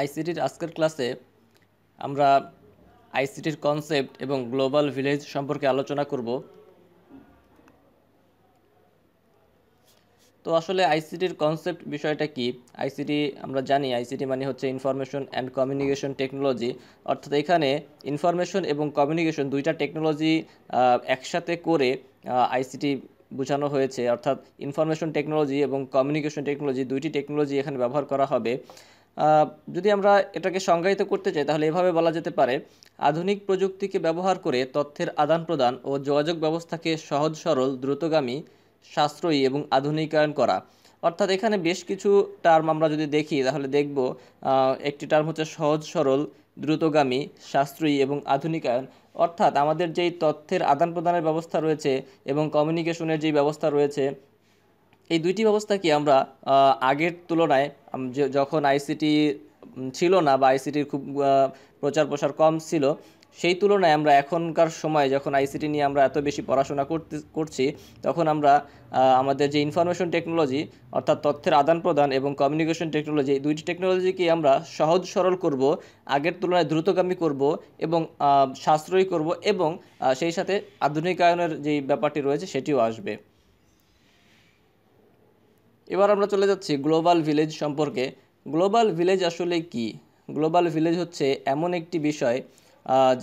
আইসিটির আজকের ক্লাসে আমরা আইসিটির কনসেপ্ট এবং গ্লোবাল ভিলেজ সম্পর্কে আলোচনা করব। তো আসলে আইসিটির কনসেপ্ট বিষয়টা কি? আইসিটি আমরা জানি, আইসিটি মানে হচ্ছে ইনফরমেশন অ্যান্ড কমিউনিকেশন টেকনোলজি। অর্থাৎ এখানে ইনফরমেশন এবং কমিউনিকেশন দুইটা টেকনোলজি একসাথে করে আইসিটি বোঝানো হয়েছে। অর্থাৎ ইনফরমেশন টেকনোলজি এবং কমিউনিকেশন টেকনোলজি দুইটি টেকনোলজি এখানে ব্যবহার করা হবে। আহ, যদি আমরা এটাকে সংজ্ঞায়িত করতে চাই তাহলে এভাবে বলা যেতে পারে: আধুনিক প্রযুক্তিকে ব্যবহার করে তথ্যের আদান প্রদান ও যোগাযোগ ব্যবস্থাকে সহজ সরল দ্রুতগামী সাশ্রয়ী এবং আধুনিকায়ন করা। অর্থাৎ এখানে বেশ কিছু টার্ম আমরা যদি দেখি তাহলে দেখব একটি টার্ম হচ্ছে সহজ সরল, দ্রুতগামী, সাশ্রয়ী এবং আধুনিকায়ন। অর্থাৎ আমাদের যেই তথ্যের আদান প্রদানের ব্যবস্থা রয়েছে এবং কমিউনিকেশনের যেই ব্যবস্থা রয়েছে, এই দুইটি ব্যবস্থা কি আমরা আগের তুলনায় যখন আইসিটি ছিল না বা আইসিটির খুব প্রচার প্রসার কম ছিল, সেই তুলনায় আমরা এখনকার সময় যখন আইসিটি নিয়ে আমরা এত বেশি পড়াশোনা করছি, তখন আমরা আমাদের যে ইনফরমেশন টেকনোলজি অর্থাৎ তথ্যের আদান প্রদান এবং কমিউনিকেশন টেকনোলজি, এই দুইটি টেকনোলজিকে আমরা সহজ সরল করব, আগের তুলনায় দ্রুতগামী করব এবং সাশ্রয়ী করব, এবং সেই সাথে আধুনিকায়নের যেই ব্যাপারটি রয়েছে সেটিও আসবে। এবার আমরা চলে যাচ্ছি গ্লোবাল ভিলেজ সম্পর্কে। গ্লোবাল ভিলেজ আসলে কি? গ্লোবাল ভিলেজ হচ্ছে এমন একটি বিষয়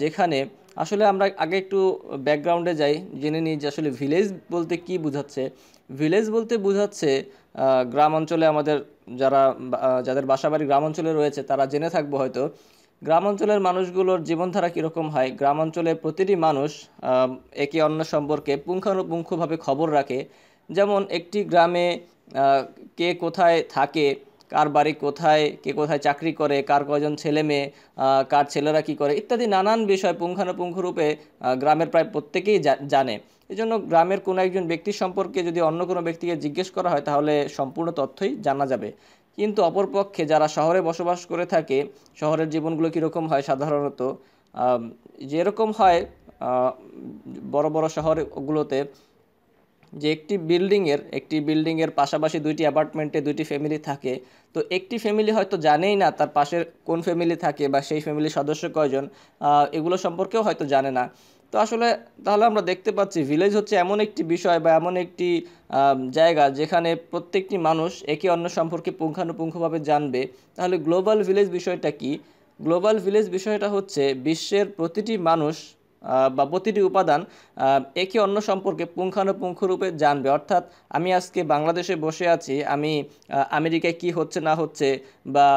যেখানে আসলে আমরা আগে একটু ব্যাকগ্রাউন্ডে যাই, জেনে নিই যে আসলে ভিলেজ বলতে কি বোঝাচ্ছে। ভিলেজ বলতে বোঝাচ্ছে গ্রাম অঞ্চলে আমাদের যাদের বাসাবাড়ি গ্রাম অঞ্চলে রয়েছে তারা জেনে থাকবো হয়তো, গ্রাম অঞ্চলের মানুষগুলোর জীবনধারা কীরকম হয়। গ্রাম অঞ্চলে প্রতিটি মানুষ একে অন্য সম্পর্কে পুঙ্খানুপুঙ্খভাবে খবর রাখে। যেমন একটি গ্রামে কে কোথায় থাকে, কার বাড়ি কোথায়, কে কোথায় চাকরি করে, কার কয়জন ছেলে মেয়ে, কার ছেলেরা কি করে ইত্যাদি নানান বিষয় পুঙ্খানুপুঙ্খ রূপে গ্রামের প্রায় প্রত্যেকেই জানে। এই জন্য গ্রামের কোনো একজন ব্যক্তি সম্পর্কে যদি অন্য কোনো ব্যক্তিকে জিজ্ঞেস করা হয় তাহলে সম্পূর্ণ তথ্যই জানা যাবে। কিন্তু অপরপক্ষে যারা শহরে বসবাস করে থাকে, শহরের জীবনগুলো কীরকম হয় সাধারণত, যেরকম হয় আহ, বড় বড় শহরগুলোতে, যে একটি বিল্ডিংয়ের পাশাপাশি দুইটি অ্যাপার্টমেন্টে দুইটি ফ্যামিলি থাকে। তো একটি ফ্যামিলি হয়তো জানেই না তার পাশের কোন ফ্যামিলি থাকে বা সেই ফ্যামিলির সদস্য কয়জন, এগুলো সম্পর্কেও হয়তো জানে না। তো আসলে তাহলে আমরা দেখতে পাচ্ছি ভিলেজ হচ্ছে এমন একটি বিষয় বা এমন একটি জায়গা যেখানে প্রত্যেকটি মানুষ একে অন্য সম্পর্কে পুঙ্খানুপুঙ্খভাবে জানবে। তাহলে গ্লোবাল ভিলেজ বিষয়টা কি? গ্লোবাল ভিলেজ বিষয়টা হচ্ছে বিশ্বের প্রতিটি মানুষ বা প্রতিটি উপাদান একে অন্য সম্পর্কে পুঙ্খানুপুঙ্খ রূপে জানবে। অর্থাৎ আমি আজকে বাংলাদেশে বসে আছি, আমি আমেরিকায় কি হচ্ছে না হচ্ছে, বা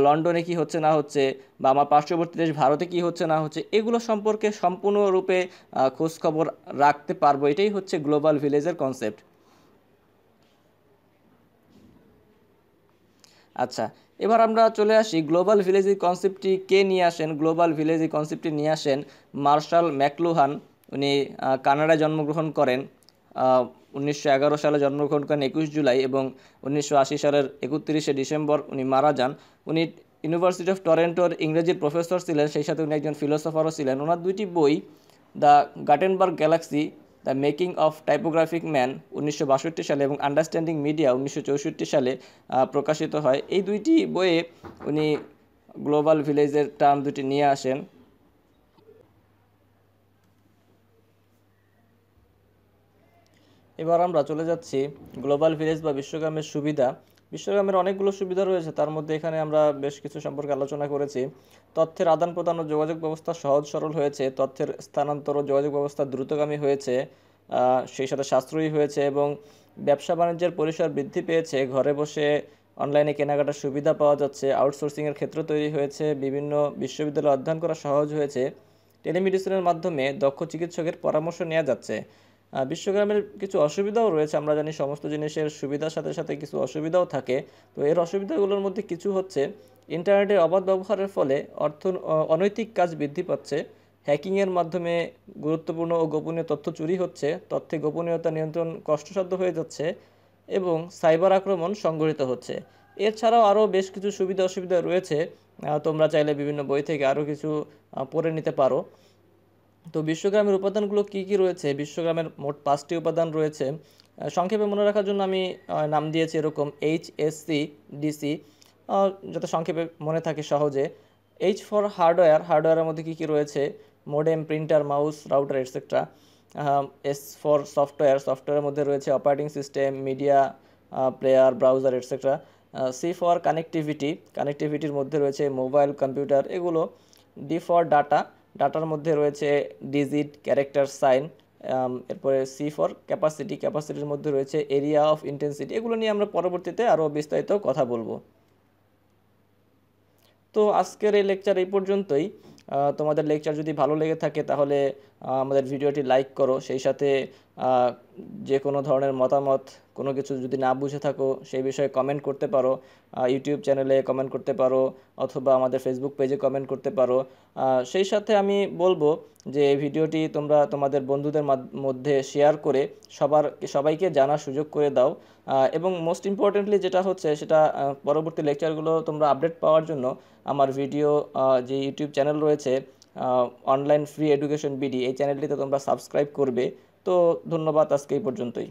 লন্ডনে কি হচ্ছে না হচ্ছে, বা আমার পার্শ্ববর্তী দেশ ভারতে কি হচ্ছে না হচ্ছে, এগুলো সম্পর্কে সম্পূর্ণরূপে খোঁজ খবর রাখতে পারবো। এটাই হচ্ছে গ্লোবাল ভিলেজের কনসেপ্ট। আচ্ছা, এবার আমরা চলে আসি গ্লোবাল ভিলেজ এই কনসেপ্টটি কে নিয়ে আসেন। গ্লোবাল ভিলেজ এই কনসেপ্টটি নিয়ে আসেন মার্শাল ম্যাকলুহান। উনি কানাডায় জন্মগ্রহণ করেন। 1911 সালে জন্মগ্রহণ করেন 21 জুলাই, এবং 1980 সালের 31শে ডিসেম্বর উনি মারা যান। উনি ইউনিভার্সিটি অফ টরন্টোর ইংরেজির প্রফেসর ছিলেন, সেই সাথে উনি একজন ফিলোসফারও ছিলেন। ওনার দুইটি বই, the Gutenberg Galaxy, the making of typographic man 1962 সালে এবং আন্ডারস্ট্যান্ডিং মিডিয়া 1964 সালে প্রকাশিত হয়। এই দুইটি বইয়ে উনি গ্লোবাল ভিলেজের টার্ম দুটি নিয়ে আসেন। এবার আমরা চলে যাচ্ছি গ্লোবাল ভিলেজ বা বিশ্বগ্রামের সুবিধা। বিশ্বগ্রামের অনেকগুলো সুবিধা রয়েছে, তার মধ্যে এখানে আমরা বেশ কিছু সম্পর্কে আলোচনা করেছি। তথ্যের আদান প্রদান ও যোগাযোগ ব্যবস্থা সহজ সরল হয়েছে, তথ্যের স্থানান্তর ও যোগাযোগ ব্যবস্থা দ্রুতগামী হয়েছে, সেই সাথে সাশ্রয়ী হয়েছে, এবং ব্যবসা বাণিজ্যের পরিসর বৃদ্ধি পেয়েছে। ঘরে বসে অনলাইনে কেনাকাটার সুবিধা পাওয়া যাচ্ছে, আউটসোর্সিংয়ের ক্ষেত্র তৈরি হয়েছে, বিভিন্ন বিশ্ববিদ্যালয়ে অধ্যয়ন করা সহজ হয়েছে, টেলিমেডিসিনের মাধ্যমে দক্ষ চিকিৎসকের পরামর্শ নেওয়া যাচ্ছে। বিশ্বগ্রামের কিছু অসুবিধাও রয়েছে। আমরা জানি সমস্ত জিনিসের সুবিধার সাথে সাথে কিছু অসুবিধাও থাকে। তো এর অসুবিধাগুলোর মধ্যে কিছু হচ্ছে: ইন্টারনেটের অবাধ ব্যবহারের ফলে অনৈতিক কাজ বৃদ্ধি পাচ্ছে, হ্যাকিংয়ের মাধ্যমে গুরুত্বপূর্ণ ও গোপনীয় তথ্য চুরি হচ্ছে, তথ্যে গোপনীয়তা নিয়ন্ত্রণ কষ্টসাধ্য হয়ে যাচ্ছে, এবং সাইবার আক্রমণ সংঘটিত হচ্ছে। এছাড়াও আরও বেশ কিছু সুবিধা অসুবিধা রয়েছে, তোমরা চাইলে বিভিন্ন বই থেকে আরও কিছু পড়ে নিতে পারো। তো বিশ্বগ্রামের উপাদানগুলো কি কি রয়েছে? বিশ্বগ্রামের মোট 5টি উপাদান রয়েছে। সংক্ষেপে মনে রাখার জন্য আমি নাম দিয়েছি এরকম: HSC, DC, যাতে সংক্ষেপে মনে থাকে সহজে। এইচ ফর হার্ডওয়্যার, হার্ডওয়্যারের মধ্যে কী কী রয়েছে, modem, printer, mouse, router etcetera. S for software, সফটওয়্যারের মধ্যে রয়েছে operating system, media player, browser etcetera. C for connectivity, কানেক্টিভিটির মধ্যে রয়েছে মোবাইল, কম্পিউটার এগুলো। ডি ফর ডাটা, ডাটার মধ্যে রয়েছে ডিজিট, ক্যারেক্টার, সাইন। এরপরে সি ফর ক্যাপাসিটি, ক্যাপাসিটির মধ্যে রয়েছে এরিয়া অফ ইন্টেন্সিটি। এগুলো নিয়ে আমরা পরবর্তীতে আরও বিস্তারিত কথা বলবো। তো আজকের এই লেকচার এই পর্যন্তই। তোমাদের লেকচার যদি ভালো লেগে থাকে তাহলে আমাদের ভিডিওটি লাইক করো, সেই সাথে যে কোনো ধরনের মতামত, কোনো কিছু যদি না বুঝে থাকো সেই বিষয়ে কমেন্ট করতে পারো, ইউটিউব চ্যানেলে কমেন্ট করতে পারো অথবা আমাদের ফেসবুক পেজে কমেন্ট করতে পারো। সেই সাথে আমি বলবো যে এই ভিডিওটি তোমরা তোমাদের বন্ধুদের মধ্যে শেয়ার করে সবাইকে জানার সুযোগ করে দাও। এবং মোস্ট ইম্পর্টেন্টলি যেটা হচ্ছে সেটা, পরবর্তী লেকচারগুলো তোমরা আপডেট পাওয়ার জন্য আমার ভিডিও যে ইউটিউব চ্যানেল রয়েছে অনলাইন ফ্রি এডুকেশন বিডি, এই চ্যানেলটিতে তোমরা সাবস্ক্রাইব করবে। তো ধন্যবাদ, আজকে এই পর্যন্তই।